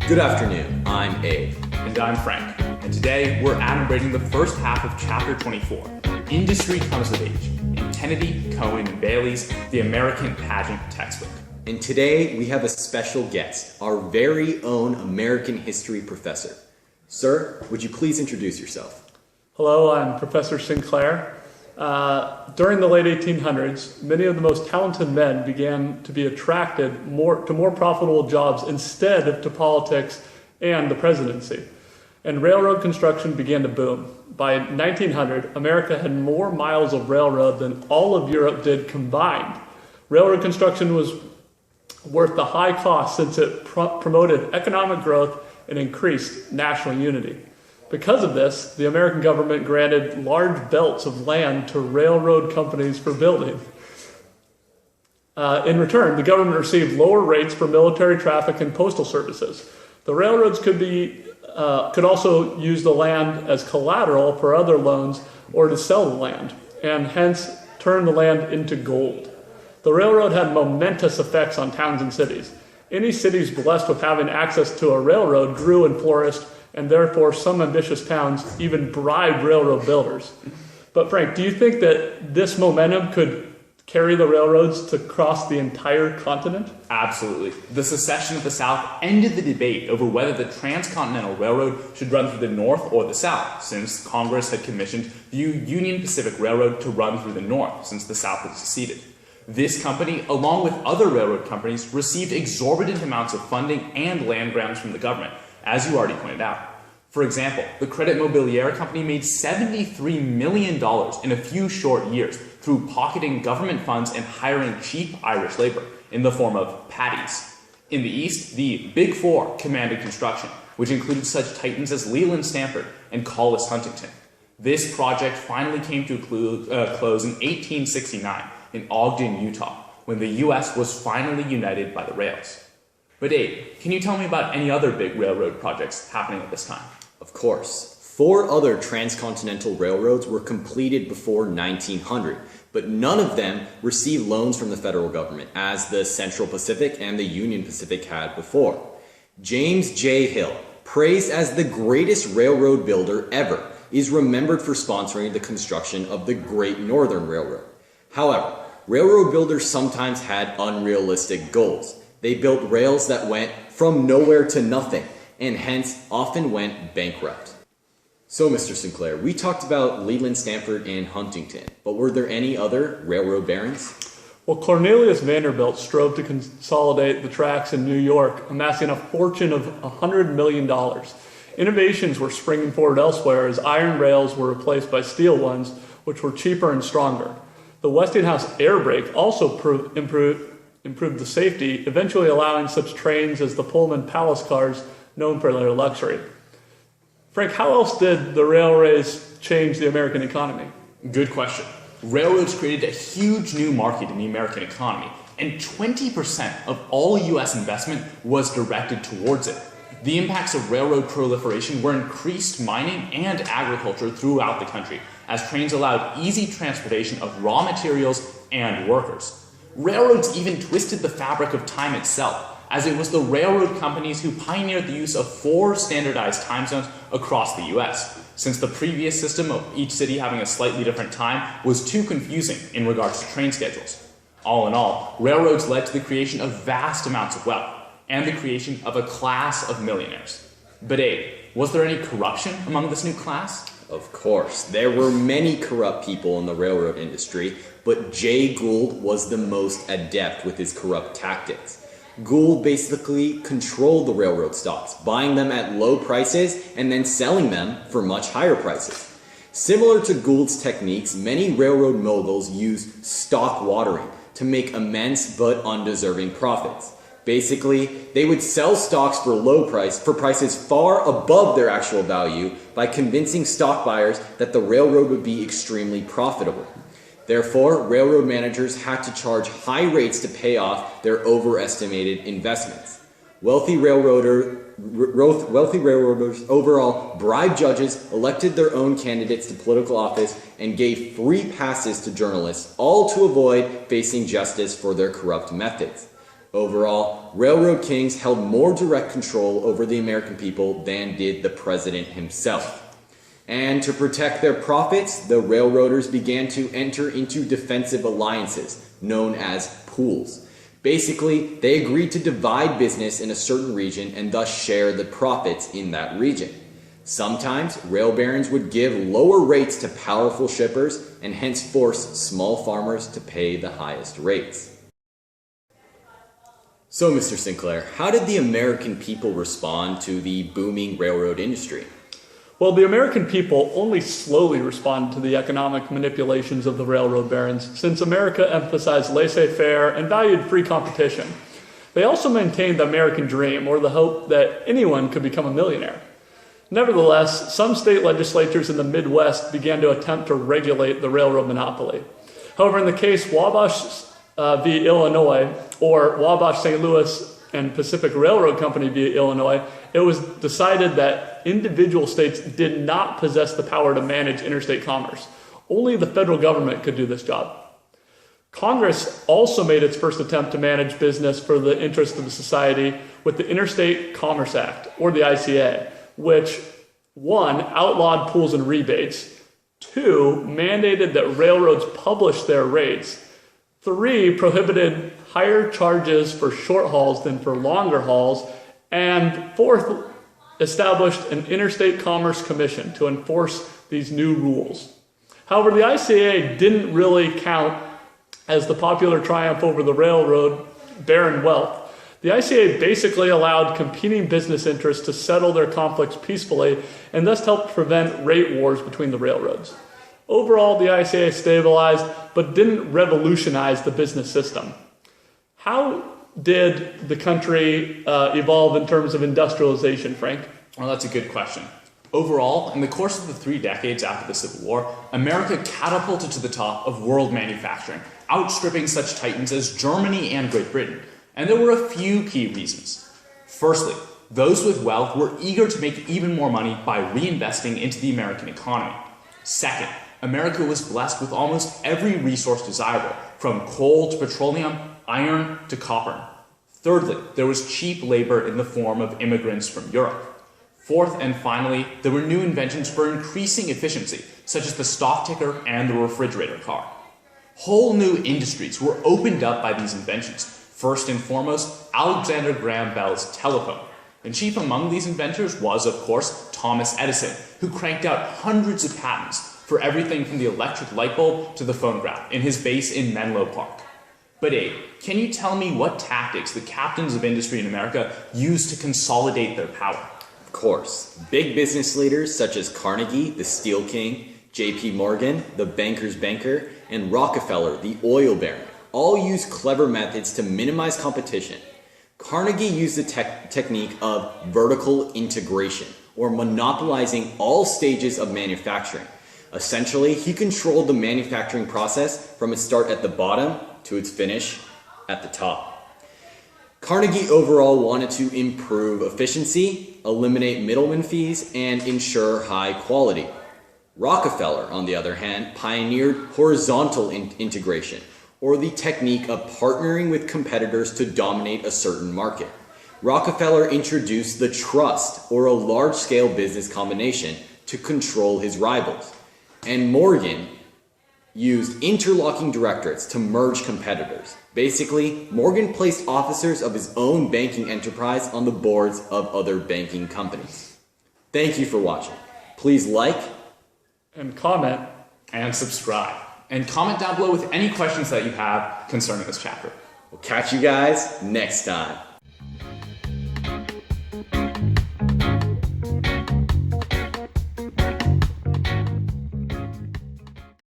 Good afternoon, I'm Abe. And I'm Frank. And today we're adumbrating the first half of Chapter 24, Industry Comes of Age, in Kennedy, Cohen, and Bailey's The American Pageant textbook. And today we have a special guest, our very own American history professor. Sir, would you please introduce yourself? Hello, I'm Professor Sinclair. During the late 1800s, many of the most talented men began to be attracted to more profitable jobs instead to politics and the presidency. And railroad construction began to boom. By 1900, America had more miles of railroad than all of Europe did combined. Railroad construction was worth the high cost since it promoted economic growth and increased national unity. Because of this, the American government granted large belts of land to railroad companies for building. In return, the government received lower rates for military traffic and postal services. The railroads could also use the land as collateral for other loans or to sell the land, and hence turn the land into gold. The railroad had momentous effects on towns and cities. Any cities blessed with having access to a railroad grew and flourished, and therefore some ambitious towns even bribed railroad builders. But Frank, do you think that this momentum could carry the railroads to cross the entire continent? Absolutely. The secession of the South ended the debate over whether the Transcontinental Railroad should run through the North or the South, since Congress had commissioned the Union Pacific Railroad to run through the North, since the South had seceded. This company, along with other railroad companies, received exorbitant amounts of funding and land grants from the government, as you already pointed out. For example, the Credit Mobilier Company made $73 million in a few short years through pocketing government funds and hiring cheap Irish labor in the form of paddies. In the East, the Big Four commanded construction, which included such titans as Leland Stanford and Collis Huntington. This project finally came to close in 1869 in Ogden, Utah, when the U.S. was finally united by the rails. But Abe, can you tell me about any other big railroad projects happening at this time? Of course. 4 other transcontinental railroads were completed before 1900, but none of them received loans from the federal government, as the Central Pacific and the Union Pacific had before. James J. Hill, praised as the greatest railroad builder ever, is remembered for sponsoring the construction of the Great Northern Railroad. However, railroad builders sometimes had unrealistic goals. They built rails that went from nowhere to nothing, and hence often went bankrupt. So, Mr. Sinclair, we talked about Leland Stanford and Huntington, but were there any other railroad barons? Well, Cornelius Vanderbilt strove to consolidate the tracks in New York, amassing a fortune of $100 million. Innovations were springing forward elsewhere as iron rails were replaced by steel ones, which were cheaper and stronger. The Westinghouse air brake also improved the safety, eventually allowing such trains as the Pullman Palace cars, known for their luxury. Frank, how else did the railways change the American economy? Good question. Railroads created a huge new market in the American economy, and 20% of all U.S. investment was directed towards it. The impacts of railroad proliferation were increased mining and agriculture throughout the country, as trains allowed easy transportation of raw materials and workers. Railroads even twisted the fabric of time itself, as it was the railroad companies who pioneered the use of 4 standardized time zones across the U.S., since the previous system of each city having a slightly different time was too confusing in regards to train schedules. All in all, railroads led to the creation of vast amounts of wealth and the creation of a class of millionaires. But Abe, was there any corruption among this new class? Of course, there were many corrupt people in the railroad industry, but Jay Gould was the most adept with his corrupt tactics. Gould basically controlled the railroad stocks, buying them at low prices and then selling them for much higher prices. Similar to Gould's techniques, many railroad moguls used stock watering to make immense but undeserving profits. Basically, they would sell stocks for prices far above their actual value by convincing stock buyers that the railroad would be extremely profitable. Therefore, railroad managers had to charge high rates to pay off their overestimated investments. Wealthy railroaders wealthy railroaders overall bribed judges, elected their own candidates to political office, and gave free passes to journalists, all to avoid facing justice for their corrupt methods. Overall, railroad kings held more direct control over the American people than did the president himself. And to protect their profits, the railroaders began to enter into defensive alliances, known as pools. Basically, they agreed to divide business in a certain region and thus share the profits in that region. Sometimes, rail barons would give lower rates to powerful shippers and hence force small farmers to pay the highest rates. So, Mr. Sinclair, how did the American people respond to the booming railroad industry? Well, the American people only slowly responded to the economic manipulations of the railroad barons, since America emphasized laissez-faire and valued free competition. They also maintained the American dream, or the hope that anyone could become a millionaire. Nevertheless, some state legislatures in the Midwest began to attempt to regulate the railroad monopoly. However, in the case Wabash v. Illinois, or Wabash St. Louis and Pacific Railroad Company v. Illinois, it was decided that individual states did not possess the power to manage interstate commerce. Only the federal government could do this job. Congress also made its first attempt to manage business for the interest of the society with the Interstate Commerce Act, or the ICA, which 1. outlawed pools and rebates, 2. mandated that railroads publish their rates, 3. prohibited higher charges for short hauls than for longer hauls, and 4th, established an Interstate Commerce Commission to enforce these new rules. However, the ICA didn't really count as the popular triumph over the railroad baron wealth. The ICA basically allowed competing business interests to settle their conflicts peacefully and thus helped prevent rate wars between the railroads. Overall, the ICA stabilized, but didn't revolutionize the business system. How did the country evolve in terms of industrialization, Frank? Well, that's a good question. Overall, in the course of the 3 decades after the Civil War, America catapulted to the top of world manufacturing, outstripping such titans as Germany and Great Britain. And there were a few key reasons. Firstly, those with wealth were eager to make even more money by reinvesting into the American economy. Second, America was blessed with almost every resource desirable, from coal to petroleum, iron to copper. Thirdly, there was cheap labor in the form of immigrants from Europe. Fourth and finally, there were new inventions for increasing efficiency, such as the stock ticker and the refrigerator car. Whole new industries were opened up by these inventions. First and foremost, Alexander Graham Bell's telephone. And chief among these inventors was, of course, Thomas Edison, who cranked out hundreds of patents for everything from the electric light bulb to the phonograph in his base in Menlo Park. But Abe, can you tell me what tactics the captains of industry in America used to consolidate their power? Of course, big business leaders such as Carnegie, the Steel King, J.P. Morgan, the banker's banker, and Rockefeller, the oil baron, all used clever methods to minimize competition. Carnegie used the technique of vertical integration, or monopolizing all stages of manufacturing. Essentially, he controlled the manufacturing process from its start at the bottom to its finish at the top. Carnegie overall wanted to improve efficiency, eliminate middleman fees, and ensure high quality. Rockefeller, on the other hand, pioneered horizontal integration, or the technique of partnering with competitors to dominate a certain market. Rockefeller introduced the trust, or a large-scale business combination, to control his rivals. And Morgan used interlocking directorates to merge competitors. Basically, Morgan placed officers of his own banking enterprise on the boards of other banking companies. Thank you for watching. Please like and comment and subscribe. And comment down below with any questions that you have concerning this chapter. We'll catch you guys next time.